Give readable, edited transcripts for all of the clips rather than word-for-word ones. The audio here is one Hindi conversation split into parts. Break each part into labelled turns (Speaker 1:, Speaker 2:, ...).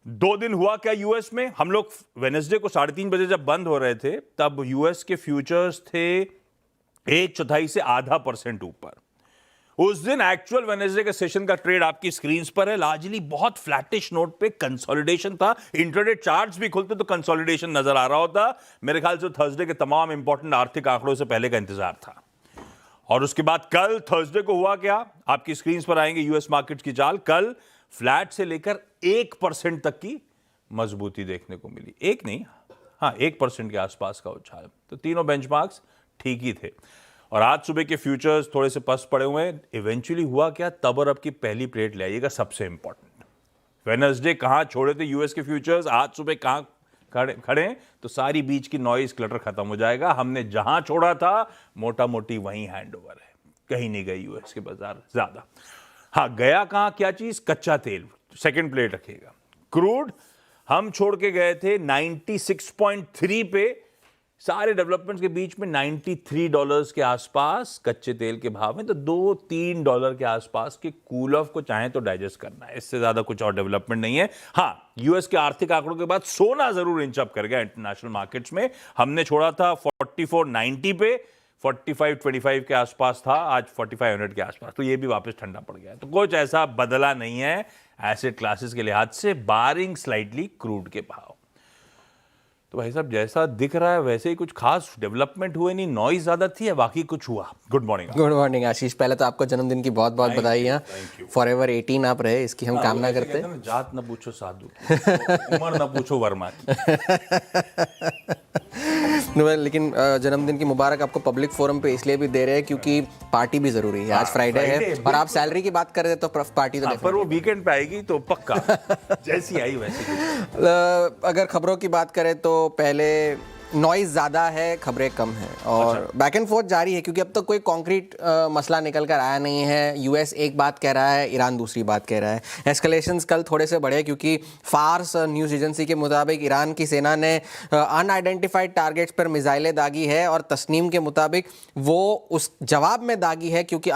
Speaker 1: 2 दिन हुआ क्या यूएस में? हम लोग वेडनेसडे को 3:30 बजे जब बंद हो रहे थे तब यूएस के फ्यूचर्स थे 1/4 से आधा % ऊपर। उस दिन एक्चुअल वेडनेसडे के सेशन का ट्रेड आपकी स्क्रीन पर है। लार्जली बहुत फ्लैटिश नोट पे कंसोलिडेशन था। इंट्राडे चार्ट्स भी खुलते तो कंसोलिडेशन नजर आ रहा होता। मेरे ख्याल से थर्सडे के तमाम इंपॉर्टेंट आर्थिक आंकड़ों से पहले का इंतजार था। और उसके बाद कल थर्सडे को हुआ क्या? आपकी स्क्रीन पर आएंगे यूएस मार्केट की चाल। कल फ्लैट से लेकर 1% तक की मजबूती देखने को मिली। एक नहीं, हाँ 1% के आसपास का उछाल। तो तीनों बेंचमार्क्स ठीक ही थे। और आज सुबह के फ्यूचर्स थोड़े से पस्त पड़े हुए हैं। इवेंचुअली हुआ क्या? तब और अब की पहली प्लेट ले आइएगा, सबसे इंपॉर्टेंट। वेडनेसडे कहां छोड़े थे यूएस के फ्यूचर्स, आज सुबह कहां खड़े हैं, तो सारी बीच की नॉइज क्लटर खत्म हो जाएगा। हमने जहां छोड़ा था मोटा मोटी वहीं हैंडओवर है, कहीं नहीं गई यूएस के बाजार ज्यादा। हाँ गया कहां? क्या चीज? कच्चा तेल सेकंड प्लेट रखिएगा। क्रूड हम छोड़ के गए थे 96.3 पे। सारे डेवलपमेंट्स के बीच में $93 के आसपास कच्चे तेल के भाव में, तो $2-3 के आसपास के कूल ऑफ को चाहे तो डाइजेस्ट करना है। इससे ज्यादा कुछ और डेवलपमेंट नहीं है। हाँ यूएस के आर्थिक आंकड़ों के बाद सोना जरूर इंच अप कर गया इंटरनेशनल मार्केट्स में। हमने छोड़ा था 4490 पे, 4525 के आसपास था, आज 4500 के आसपास, तो ये भी वापस ठंडा पड़ गया। तो कुछ ऐसा बदला नहीं है एसेट क्लासेस के लिहाज से, बारिंग स्लाइटली क्रूड के भाव। तो भाई साहब जैसा दिख रहा है वैसे ही कुछ खास डेवलपमेंट हुए नहीं, नॉइज ज्यादा थी या बाकी कुछ हुआ? Good morning.
Speaker 2: गुड मॉर्निंग आशीष, पहले तो आपको जन्मदिन की बहुत बहुत बधाई। फॉरएवर 18 आप रहे, इसकी हम कामना करते हैं।
Speaker 1: जात न पूछो साधु की, उम्र न पूछो वर्मा की।
Speaker 2: लेकिन जन्मदिन की मुबारक आपको पब्लिक फोरम पे इसलिए भी दे रहे हैं क्योंकि पार्टी भी जरूरी है। आज फ्राइडे है और आप सैलरी की बात कर रहे थे तो पार्टी तो
Speaker 1: पर वो वीकेंड पे आएगी तो पक्का जैसी आई वैसी।
Speaker 2: अगर खबरों की बात करें तो पहले नॉइज ज़्यादा है, खबरें कम हैं और बैक एंड फोर्थ जारी है क्योंकि अब तक कोई कॉन्क्रीट मसला निकल कर आया नहीं है। यूएस एक बात कह रहा है, ईरान दूसरी बात कह रहा है। एस्केलेशंस कल थोड़े से बढ़े क्योंकि फार्स न्यूज़ एजेंसी के मुताबिक ईरान की सेना ने अनआइडेंटिफाइड टारगेट्स पर मिसाइलें दागी है और तस्नीम के मुताबिक वो उस जवाब में दागी है क्योंकि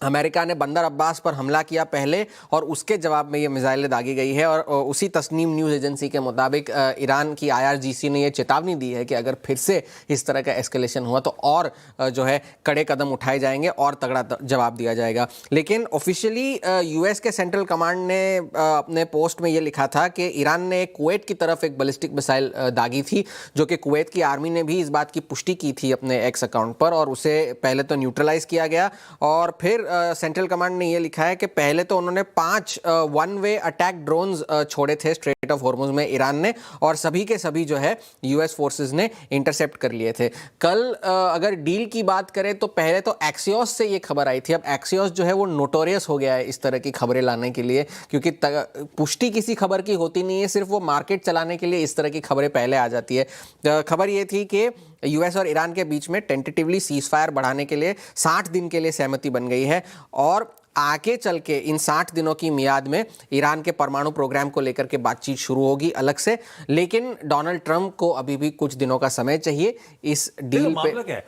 Speaker 2: अमेरिका ने बंदर अब्बास पर हमला किया पहले और उसके जवाब में ये मिसाइलें दागी गई है। और उसी तस्नीम न्यूज़ एजेंसी के मुताबिक ईरान की IRGC ने ये चेतावनी दी है कि अगर फिर से इस तरह का एस्केलेशन हुआ तो और जो है कड़े कदम उठाए जाएंगे और तगड़ा जवाब दिया जाएगा। लेकिन ऑफिशियली यूएस के सेंट्रल कमांड ने अपने पोस्ट में ये लिखा था कि ईरान ने कुवैत की तरफ एक बैलिस्टिक मिसाइल दागी थी, जो कि कुवैत की आर्मी ने भी इस बात की पुष्टि की थी अपने एक्स अकाउंट पर और उसे पहले तो न्यूट्रलाइज किया गया। और फिर सेंट्रल कमांड ने यह लिखा है कि पहले तो उन्होंने 5 वन वे अटैक ड्रोन्स छोड़े थे स्ट्रेट ऑफ हॉर्मुज में ईरान ने, और सभी के सभी जो है यूएस फोर्सेस ने इंटरसेप्ट कर लिए थे। कल अगर डील की बात करें तो पहले तो एक्सियोस से ये खबर आई थी। अब एक्सियोस जो है वो नोटोरियस हो गया है इस तरह की खबरें लाने के लिए, क्योंकि पुष्टि किसी खबर की होती नहीं है, सिर्फ वो मार्केट चलाने के लिए इस तरह की खबरें पहले आ जाती है। खबर ये थी कि यूएस और ईरान के बीच में टेंटेटिवली सीज फायर बढ़ाने के लिए 60 दिन के लिए सहमति बन गई है और आगे चल के इन 60 दिनों की मियाद में ईरान के परमाणु प्रोग्राम को लेकर के बातचीत शुरू होगी अलग से। लेकिन डोनाल्ड ट्रंप को अभी भी कुछ दिनों का समय चाहिए इस डील पे।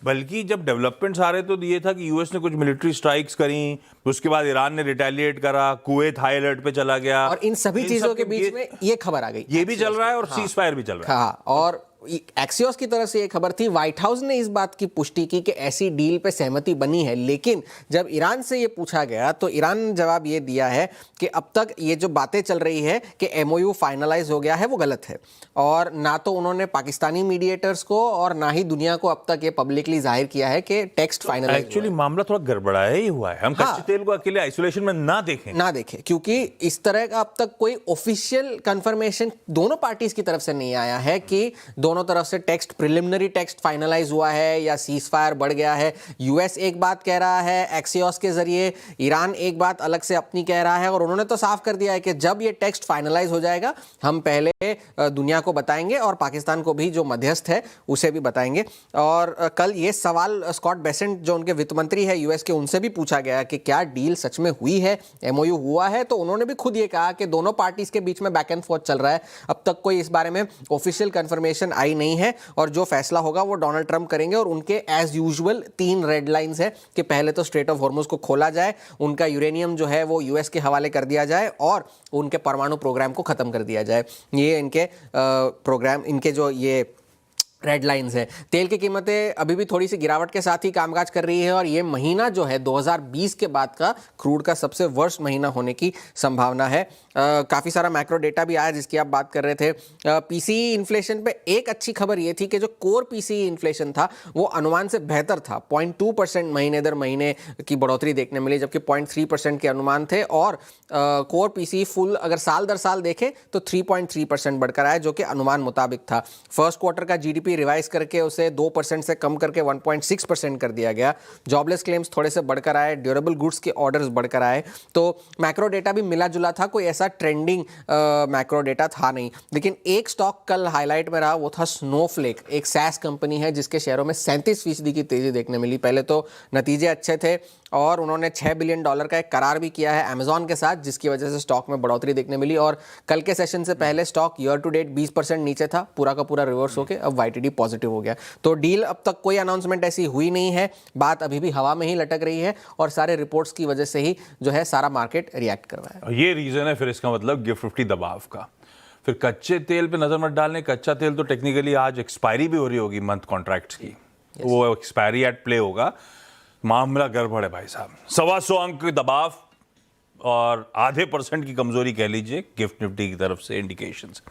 Speaker 1: बल्कि जब डेवलपमेंट्स आ रहे तो ये था कि यूएस ने कुछ मिलिट्री स्ट्राइक्स करी, उसके बाद ईरान ने रिटेलिएट करा, कुवैत हाई अलर्ट पे चला गया
Speaker 2: और इन सभी चीजों के बीच में ये खबर आ गई।
Speaker 1: ये भी चल रहा है और सीज फायर भी चल रहा है।
Speaker 2: हाँ, और एक्सियोस की तरफ से ये खबर थी। व्हाइट हाउस ने इस बात की पुष्टि की कि ऐसी डील पे सहमति बनी है, लेकिन जब ईरान से ये पूछा गया तो ईरान ने जवाब ये दिया है कि अब तक ये जो बातें चल रही है कि MOU फाइनलाइज हो गया है वो गलत है। और ना तो उन्होंने पाकिस्तानी मीडिएटर्स को और ना ही दुनिया को अब तक ये पब्लिकली जाहिर किया है कि टेक्स्ट फाइनलाइज।
Speaker 1: एक्चुअली मामला थोड़ा गड़बड़ाया ही हुआ है। हम कच्चे तेल को अकेले आइसोलेशन में ना देखें
Speaker 2: क्योंकि इस तरह का अब तक कोई ऑफिशियल कंफर्मेशन दोनों पार्टीज की तरफ से नहीं आया है कि दोनों तरफ से टेक्स्ट प्रिलिमिनरी टेक्स्ट फाइनलाइज हुआ है या सीज फायर बढ़ गया है। यूएस एक बात कह रहा है एक्सियोस के जरिए, ईरान एक बात अलग से अपनी कह रहा है और उन्होंने तो साफ कर दिया है कि जब ये टेक्स्ट फाइनलाइज हो जाएगा हम पहले दुनिया को बताएंगे और पाकिस्तान को भी जो मध्यस्थ है उसे भी बताएंगे। और कल ये सवाल स्कॉट बेसेंट जो उनके वित्त मंत्री है यूएस के, उनसे भी पूछा गया कि क्या डील सच में हुई है, MOU हुआ है, तो उन्होंने भी खुद ये कहा कि दोनों पार्टीज के बीच में बैक एंड फोर्थ चल रहा है। अब तक कोई इस बारे में ऑफिशियल कंफर्मेशन आई नहीं है और जो फैसला होगा वो डोनाल्ड ट्रंप करेंगे और उनके एज यूजुअल 3 रेड लाइंस है कि पहले तो स्ट्रेट ऑफ हॉर्मुज को खोला जाए, उनका यूरेनियम जो है वो यूएस के हवाले कर दिया जाए और उनके परमाणु प्रोग्राम को खत्म कर दिया जाए। ये इनके प्रोग्राम, इनके जो ये रेड लाइंस है। तेल की कीमतें अभी भी थोड़ी सी गिरावट के साथ ही कामकाज कर रही है और ये महीना जो है 2020 के बाद का क्रूड का सबसे वर्स्ट महीना होने की संभावना है। काफ़ी सारा मैक्रो डेटा भी आया जिसकी आप बात कर रहे थे। पीसीई इन्फ्लेशन पे एक अच्छी खबर ये थी कि जो कोर पीसीई इन्फ्लेशन था वो अनुमान से बेहतर था। 0.2% महीने दर महीने की बढ़ोतरी देखने मिली, जबकि 0.3% के अनुमान थे और कोर पीसीई फुल अगर साल दर साल देखें तो 3.3% बढ़कर आया, जो कि अनुमान मुताबिक था। फर्स्ट क्वार्टर का जीडीपी रिवाइज करके उसे 2% से कम करके 1.6% कर दिया गया। जॉबलेस क्लेम्स थोड़े से बढ़कर आए, ड्यूरेबल गुड्स के ऑर्डर्स बढ़कर आए। तो मैक्रो डेटा भी मिला जुला था, कोई ऐसा ट्रेंडिंग मैक्रो डेटा था नहीं। लेकिन एक स्टॉक कल हाईलाइट में रहा, वो था स्नोफ्लेक। एक सैस कंपनी है जिसके शेयरों में 37% की तेजी देखने मिली। पहले तो नतीजे अच्छे थे और उन्होंने $6 बिलियन का एक करार भी किया है अमेजॉन के साथ, जिसकी वजह से स्टॉक में बढ़ोतरी देखने मिली। और कल के सेशन से पहले स्टॉक ईयर टू डेट 20% नीचे था, पूरा का पूरा रिवर्स होके अब वाईटीडी पॉजिटिव हो गया। तो डील अब तक कोई अनाउंसमेंट ऐसी हुई नहीं है, बात अभी भी हवा में ही लटक रही है और सारे रिपोर्ट्स की वजह से ही जो है सारा मार्केट रिएक्ट कर रहा है।
Speaker 1: ये रीजन है फिर इसका मतलब गिफ्ट 50 दबाव का। फिर कच्चे तेल पे नजर मत डालने, कच्चा तेल तो टेक्निकली आज एक्सपायरी भी हो रही होगी मंथ कॉन्ट्रैक्ट्स की, वो एक्सपायरी एट प्ले होगा। मामला गड़बड़ है भाई साहब। 125 अंक दबाव और 0.5% की कमजोरी कह लीजिए गिफ्ट निफ्टी की तरफ से इंडिकेशंस।